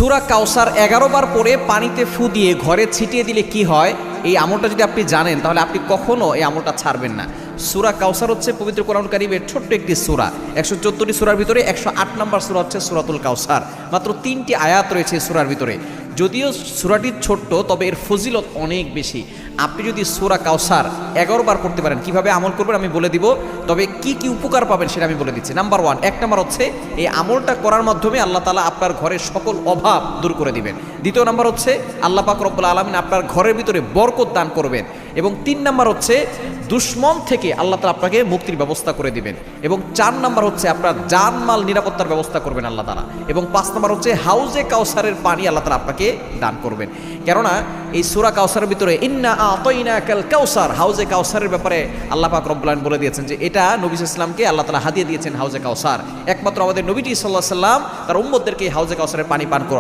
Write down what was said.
সূরা কাউসার 11 বার পরে পানিতে ফু দিয়ে ঘরে ছিটিয়ে দিলে কি হয়, এই আমলটা যদি আপনি জানেন তাহলে আপনি কখনো এই আমলটা ছাড়বেন না। সূরা কাউসার হচ্ছে পবিত্র কোরআন কারীমের ছোট্ট একটি সূরা। 114টি সূরার ভিতরে 108 নম্বর সূরা হচ্ছে সূরাতুল কাউসার। মাত্র 3টি আয়াত রয়েছে এই সূরার ভিতরে। যদিও সূরাটি ছোট্ট, তবে এর ফজিলত অনেক বেশি। আপনি যদি সূরা কাউসার 11 বার পড়তে পারেন, কিভাবে আমল করবেন আমি বলে দিব, তবে কি কি উপকার পাবেন সেটা আমি বলে দিচ্ছি। নাম্বার 1, 1 নাম্বার হচ্ছে এই আমলটা করার মাধ্যমে আল্লাহ তাআলা আপনার ঘরের সকল অভাব দূর করে দিবেন। দ্বিতীয় নাম্বার হচ্ছে আল্লাহ পাক রব্বুল আলামিন আপনার ঘরের ভিতরে বরকত দান করবেন। এবং 3 নাম্বার হচ্ছে দুশমন থেকে আল্লাহ তাআলা আপনাকে মুক্তির ব্যবস্থা করে দিবেন। এবং 4 নাম্বার হচ্ছে আপনার জানমাল নিরাপত্তার ব্যবস্থা করবেন আল্লাহ তাআলা। এবং 5 নাম্বার হচ্ছে হাউজে কাউসারের পানি আল্লাহ তাআলা আপনাকে দান করবেন। কেননা এই সূরা কাউসারের ভিতরে ইন্না আতাইনাকাল কাউসার, হাউজে কাউসারের ব্যাপারে আল্লাহ পাক রব্বুল আলামিন বলে দিয়েছেন যে এটা নবী সাল্লাল্লাহু আলাইহি ওয়াসাল্লামকে আল্লাহ তাআলা হাদিয়া দিয়েছেন হাউজে কাউসার। একমাত্র আমাদের নবীজি সাল্লাল্লাহু আলাইহি ওয়াসাল্লাম তার উম্মতদেরকে হাউজে কাউসারের পানি পান